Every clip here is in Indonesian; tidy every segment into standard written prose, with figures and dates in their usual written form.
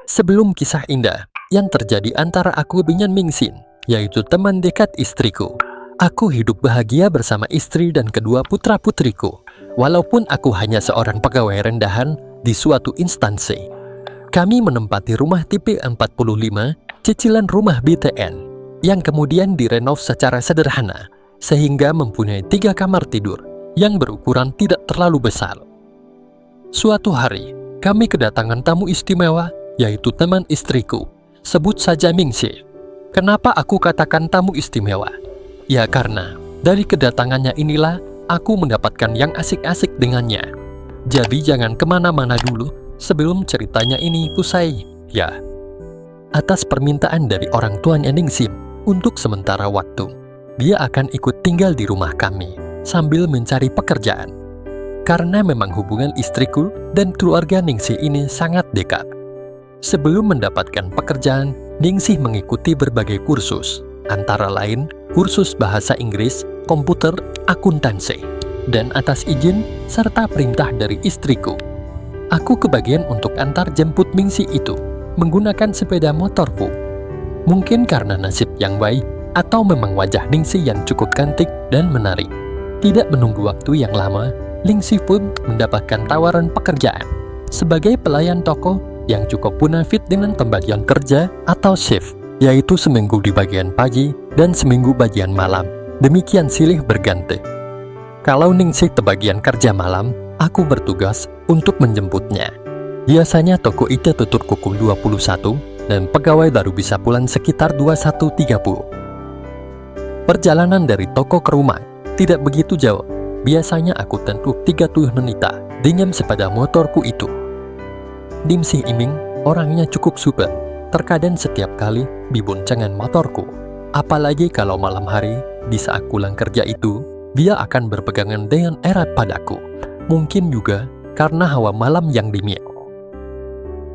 Sebelum kisah indah yang terjadi antara aku dengan Mingxin, yaitu teman dekat istriku, aku hidup bahagia bersama istri dan kedua putra-putriku, walaupun aku hanya seorang pegawai rendahan di suatu instansi. Kami menempati rumah tipe 45, cicilan rumah BTN, yang kemudian direnov secara sederhana, sehingga mempunyai 3 kamar tidur yang berukuran tidak terlalu besar. Suatu hari, kami kedatangan tamu istimewa, yaitu teman istriku, sebut saja Mingxi. Kenapa aku katakan tamu istimewa? Ya karena dari kedatangannya inilah aku mendapatkan yang asik-asik dengannya. Jadi jangan kemana-mana dulu sebelum ceritanya ini usai, ya. Atas permintaan dari orang tuanya Ningsim, untuk sementara waktu, dia akan ikut tinggal di rumah kami sambil mencari pekerjaan. Karena memang hubungan istriku dan keluarga Ningsih ini sangat dekat. Sebelum mendapatkan pekerjaan, Ningsih mengikuti berbagai kursus, antara lain kursus bahasa Inggris, komputer, akuntansi, dan atas izin serta perintah dari istriku, aku kebagian untuk antar jemput Mingxi itu menggunakan sepeda motorku. Mungkin karena nasib yang baik atau memang wajah Ningsih yang cukup cantik dan menarik. Tidak menunggu waktu yang lama, Ningsih pun mendapatkan tawaran pekerjaan sebagai pelayan toko yang cukup munafik dengan pembagian kerja atau shift, yaitu seminggu di bagian pagi dan seminggu bagian malam. Demikian silih berganti. Kalau Ningsih kebagian kerja malam, aku bertugas untuk menjemputnya. Biasanya toko itu tutup pukul 21 dan pegawai baru bisa pulang sekitar 21.30. Perjalanan dari toko ke rumah tidak begitu jauh. Biasanya aku tempuh 30 menit dengan sepeda motorku itu. Ningsih Iming orangnya cukup super. Terkadang setiap kali diboncengan motorku. Apalagi kalau malam hari di saat pulang kerja itu, dia akan berpegangan dengan erat padaku. Mungkin juga karena hawa malam yang dingin.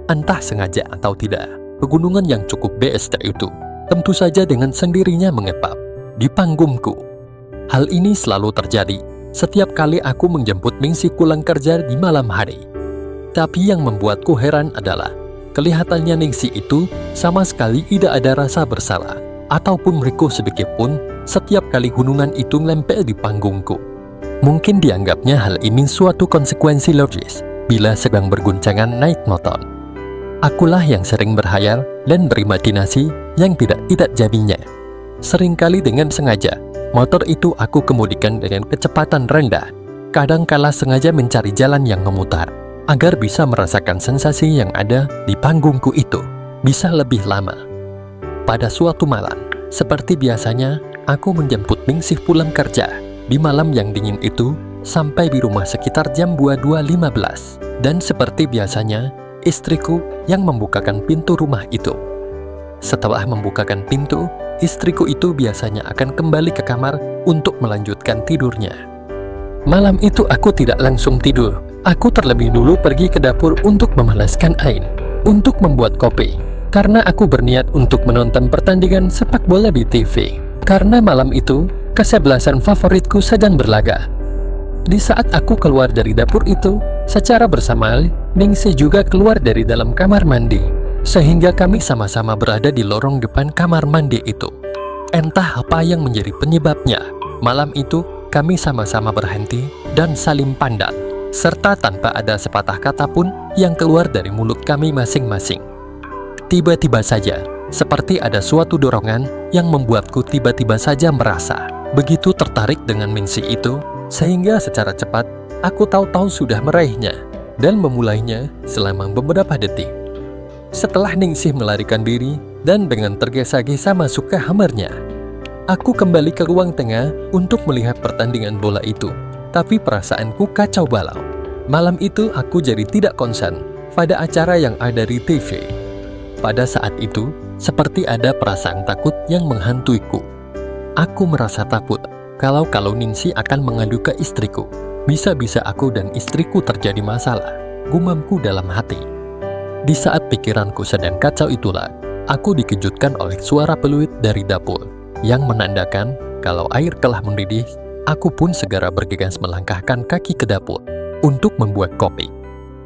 Entah sengaja atau tidak, pegunungan yang cukup BST itu tentu saja dengan sendirinya mengepap di panggungku. Hal ini selalu terjadi setiap kali aku menjemput Mingxi pulang kerja di malam hari. Tapi yang membuatku heran adalah kelihatannya Ningsih itu sama sekali tidak ada rasa bersalah ataupun meriko sedikit pun setiap kali gunungan itu nempel di panggungku. Mungkin dianggapnya hal ini suatu konsekuensi logis bila sedang berguncangan naik motor. Akulah yang sering berhayal dan berimajinasi yang tidak jadinya. Seringkali dengan sengaja, motor itu aku kemudikan dengan kecepatan rendah. Kadang-kala sengaja mencari jalan yang memutar, agar bisa merasakan sensasi yang ada di panggungku itu bisa lebih lama. Pada suatu malam, seperti biasanya, aku menjemput Ningsih pulang kerja. Di malam yang dingin itu, sampai di rumah sekitar jam 22.15. Dan seperti biasanya, istriku yang membukakan pintu rumah itu. Setelah membukakan pintu, istriku itu biasanya akan kembali ke kamar untuk melanjutkan tidurnya. Malam itu aku tidak langsung tidur. Aku terlebih dulu pergi ke dapur untuk memanaskan air, untuk membuat kopi. Karena aku berniat untuk menonton pertandingan sepak bola di TV. Karena malam itu, kesebelasan favoritku sedang berlaga. Di saat aku keluar dari dapur itu, secara bersamaan, Ningsih juga keluar dari dalam kamar mandi. Sehingga kami sama-sama berada di lorong depan kamar mandi itu. Entah apa yang menjadi penyebabnya, malam itu kami sama-sama berhenti dan saling pandang, serta tanpa ada sepatah kata pun yang keluar dari mulut kami masing-masing. Tiba-tiba saja, seperti ada suatu dorongan yang membuatku tiba-tiba saja merasa begitu tertarik dengan Ningsih itu, sehingga secara cepat aku tahu-tahu sudah meraihnya dan memulainya selama beberapa detik. Setelah Ningsih melarikan diri dan dengan tergesa-gesa masuk ke kamarnya, aku kembali ke ruang tengah untuk melihat pertandingan bola itu. Tapi perasaanku kacau balau. Malam itu aku jadi tidak konsen pada acara yang ada di TV. Pada saat itu, seperti ada perasaan takut yang menghantuiku. Aku merasa takut kalau Ningsih akan mengadu ke istriku. Bisa-bisa aku dan istriku terjadi masalah, gumamku dalam hati. Di saat pikiranku sedang kacau itulah, aku dikejutkan oleh suara peluit dari dapur yang menandakan kalau air telah mendidih. Aku pun segera bergegas melangkahkan kaki ke dapur untuk membuat kopi.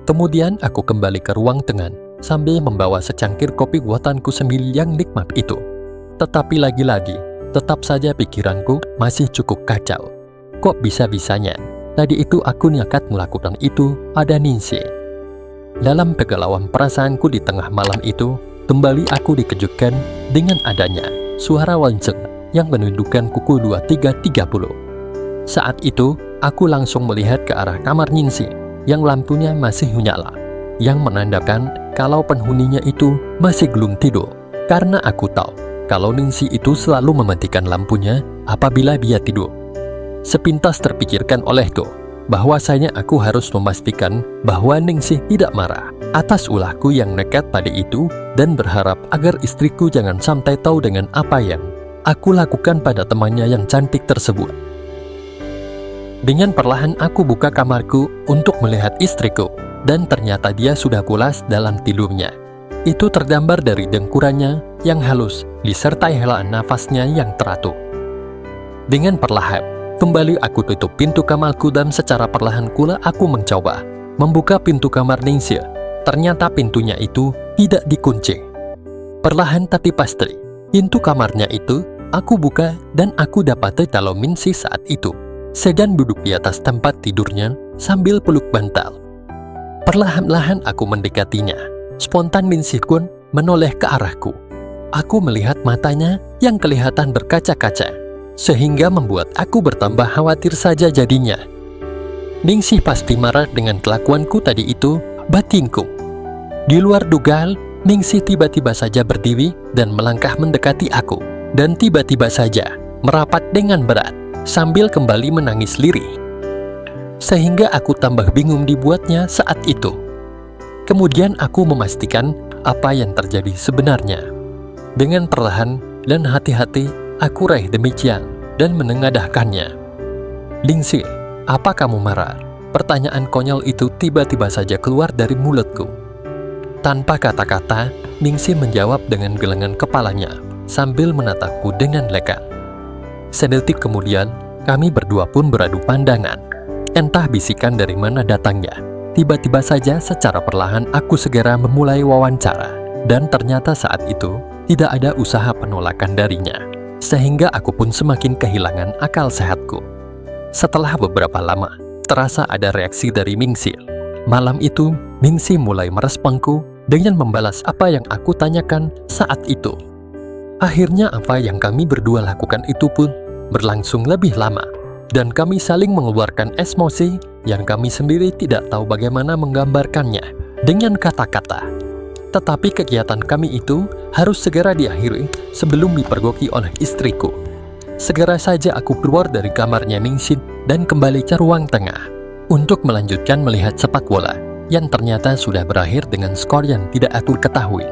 Kemudian aku kembali ke ruang tengah sambil membawa secangkir kopi buatanku sendiri yang nikmat itu. Tetapi lagi-lagi, tetap saja pikiranku masih cukup kacau. Kok bisa-bisanya tadi itu aku nekat melakukan itu pada Ningsih? Dalam kegalauan perasaanku di tengah malam itu, kembali aku dikejutkan dengan adanya suara lonceng yang menunjukkan pukul 23.30. Saat itu, aku langsung melihat ke arah kamar Ningsih yang lampunya masih menyala, yang menandakan kalau penghuninya itu masih belum tidur. Karena aku tahu kalau Ningsih itu selalu mematikan lampunya apabila dia tidur. Sepintas terpikirkan olehku bahwasanya aku harus memastikan bahwa Ningsih tidak marah atas ulahku yang nekat pada itu dan berharap agar istriku jangan sampai tahu dengan apa yang aku lakukan pada temannya yang cantik tersebut. Dengan perlahan aku buka kamarku untuk melihat istriku, dan ternyata dia sudah pulas dalam tidurnya. Itu tergambar dari dengkurannya yang halus, disertai helaan nafasnya yang teratur. Dengan perlahan, kembali aku tutup pintu kamarku dan secara perlahan pula aku mencoba membuka pintu kamar Ningsih. Ternyata pintunya itu tidak dikunci. Perlahan tapi pasti, pintu kamarnya itu aku buka dan aku dapati kalau Ningsih saat itu sedang duduk di atas tempat tidurnya sambil peluk bantal. Perlahan-lahan aku mendekatinya. Spontan Ningsih pun menoleh ke arahku. Aku melihat matanya yang kelihatan berkaca-kaca, sehingga membuat aku bertambah khawatir saja jadinya. Ningsih pasti marah dengan kelakuanku tadi itu, batinku. Di luar dugaan, Ningsih tiba-tiba saja berdiri dan melangkah mendekati aku, dan tiba-tiba saja merapat dengan berat sambil kembali menangis lirih. Sehingga aku tambah bingung dibuatnya saat itu. Kemudian aku memastikan apa yang terjadi sebenarnya. Dengan perlahan dan hati-hati, aku raih demikian dan menengadahkannya. "Ningsih, apa kamu marah?" Pertanyaan konyol itu tiba-tiba saja keluar dari mulutku. Tanpa kata-kata, Ningsih menjawab dengan gelengan kepalanya sambil menatapku dengan lekat. Sedetik kemudian, kami berdua pun beradu pandangan. Entah bisikan dari mana datangnya. Tiba-tiba saja secara perlahan aku segera memulai wawancara. Dan ternyata saat itu, tidak ada usaha penolakan darinya. Sehingga aku pun semakin kehilangan akal sehatku. Setelah beberapa lama, terasa ada reaksi dari Ningsih. Malam itu, Ningsih mulai meresponku dengan membalas apa yang aku tanyakan saat itu. Akhirnya apa yang kami berdua lakukan itu pun berlangsung lebih lama, dan kami saling mengeluarkan emosi yang kami sendiri tidak tahu bagaimana menggambarkannya dengan kata-kata. Tetapi kegiatan kami itu harus segera diakhiri sebelum dipergoki oleh istriku. Segera saja aku keluar dari kamarnya Ningsih dan kembali ke ruang tengah untuk melanjutkan melihat sepak bola yang ternyata sudah berakhir dengan skor yang tidak aku ketahui.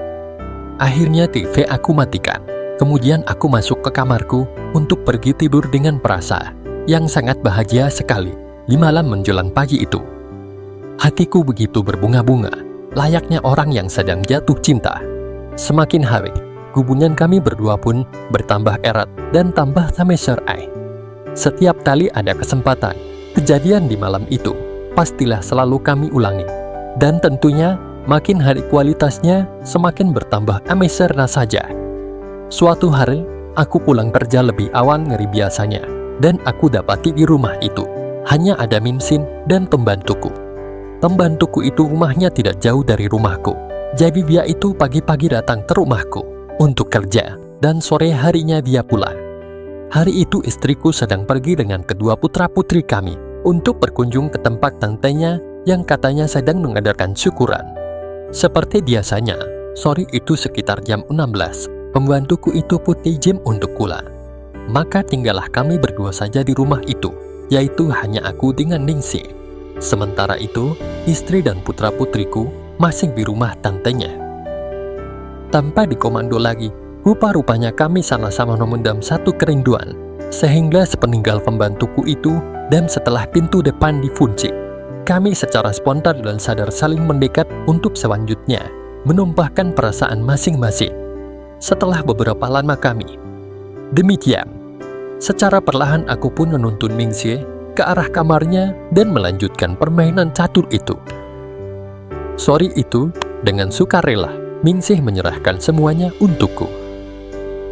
Akhirnya TV aku matikan. Kemudian aku masuk ke kamarku untuk pergi tidur dengan perasa yang sangat bahagia sekali di malam menjelang pagi itu. Hatiku begitu berbunga-bunga, layaknya orang yang sedang jatuh cinta. Semakin hari, hubungan kami berdua pun bertambah erat dan tambah semerai. Setiap kali ada kesempatan, kejadian di malam itu pastilah selalu kami ulangi. Dan tentunya, makin hari kualitasnya semakin bertambah amazerna saja. Suatu hari, aku pulang kerja lebih awal dari biasanya, dan aku dapati di rumah itu hanya ada Ningsih dan pembantuku. Pembantuku itu rumahnya tidak jauh dari rumahku, jadi dia itu pagi-pagi datang ke rumahku untuk kerja, dan sore harinya dia pulang. Hari itu istriku sedang pergi dengan kedua putra-putri kami untuk berkunjung ke tempat tantenya yang katanya sedang mengadakan syukuran. Seperti biasanya, sore itu sekitar jam 16, pembantuku itu pun izin untuk pulang. Maka tinggallah kami berdua saja di rumah itu, yaitu hanya aku dengan Ningsih. Sementara itu, istri dan putra-putriku masih di rumah tantenya. Tanpa dikomando lagi, rupa-rupanya kami sama-sama memendam satu kerinduan, sehingga sepeninggal pembantuku itu dan setelah pintu depan dikunci, kami secara spontan dan sadar saling mendekat untuk selanjutnya menumpahkan perasaan masing-masing. Setelah beberapa lama kami demikian, secara perlahan aku pun menuntun Ningsih ke arah kamarnya dan melanjutkan permainan catur itu. Sore itu, Dengan sukarela, Mingxih menyerahkan semuanya untukku.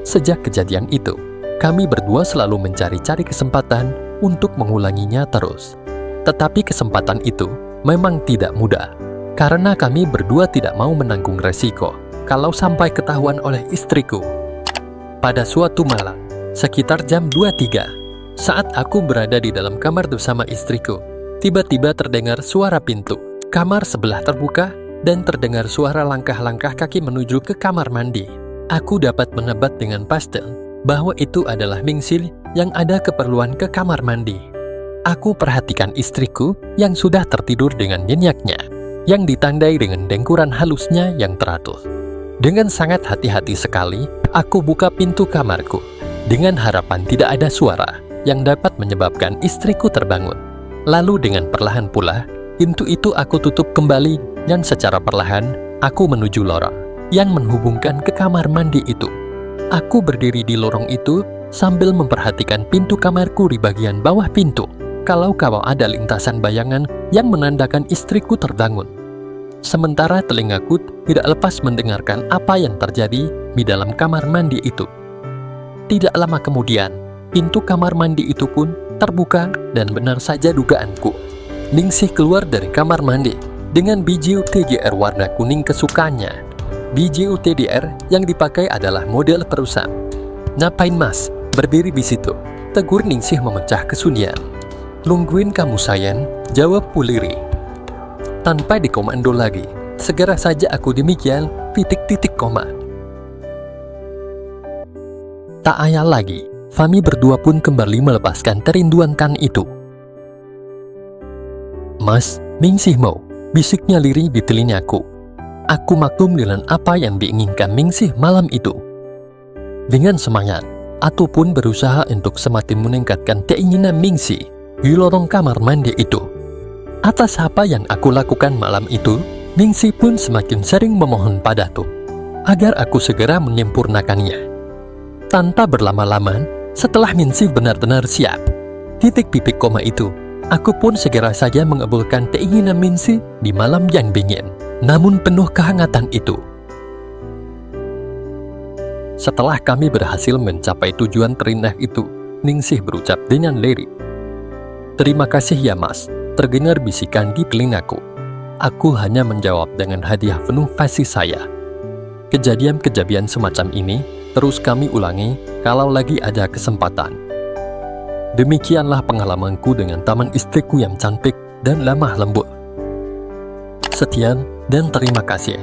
Sejak kejadian itu, kami berdua selalu mencari-cari kesempatan untuk mengulanginya terus. Tetapi kesempatan itu memang tidak mudah, karena kami berdua tidak mau menanggung resiko kalau sampai ketahuan oleh istriku. Pada suatu malam, sekitar jam 2.3, saat aku berada di dalam kamar bersama istriku, tiba-tiba terdengar suara pintu kamar sebelah terbuka dan terdengar suara langkah-langkah kaki menuju ke kamar mandi. Aku dapat menebak dengan pasti bahwa itu adalah Mingxih yang ada keperluan ke kamar mandi. Aku perhatikan istriku yang sudah tertidur dengan nyenyaknya, yang ditandai dengan dengkuran halusnya yang teratur. Dengan sangat hati-hati sekali, aku buka pintu kamarku, dengan harapan tidak ada suara yang dapat menyebabkan istriku terbangun. Lalu dengan perlahan pula, pintu itu aku tutup kembali dan secara perlahan, aku menuju lorong yang menghubungkan ke kamar mandi itu. Aku berdiri di lorong itu sambil memperhatikan pintu kamarku di bagian bawah pintu. Kalau ada lintasan bayangan yang menandakan istriku terbangun. Sementara telingaku tidak lepas mendengarkan apa yang terjadi di dalam kamar mandi itu. Tidak lama kemudian, pintu kamar mandi itu pun terbuka dan benar saja dugaanku. Mingxih keluar dari kamar mandi dengan biju TDR warna kuning kesukaannya. Biju TDR yang dipakai adalah model perusak. "Ngapain mas, berdiri di situ?" tegur Mingxih memecah kesunyian. "Nungguin kamu sayang," jawab Puliri. Tanpa dikomando lagi, segera saja aku demikian, titik-titik koma. Tak ayal lagi, kami berdua pun kembali melepaskan kerinduan kan itu. "Mas, Mingxih mau," bisiknya lirih di telingaku. Aku maklum dengan apa yang diinginkan Mingxih malam itu. Dengan semangat, aku pun berusaha untuk semakin meningkatkan keinginan Mingxih di lorong kamar mandi itu. Atas apa yang aku lakukan malam itu, Mingxih pun semakin sering memohon padaku agar aku segera menyempurnakannya. Tanpa berlama-lama, setelah Mingxih benar-benar siap, titik-titik koma itu, aku pun segera saja mengabulkan keinginan Mingxih di malam yang dingin, namun penuh kehangatan itu. Setelah kami berhasil mencapai tujuan terindah itu, Mingxih berucap dengan lirik, "Terima kasih ya mas," terdengar bisikan di telingaku. Aku hanya menjawab dengan hadiah penuh kasih saya. Kejadian-kejadian semacam ini terus kami ulangi kalau lagi ada kesempatan. Demikianlah pengalamanku dengan taman istriku yang cantik dan lemah lembut. Sekian dan terima kasih.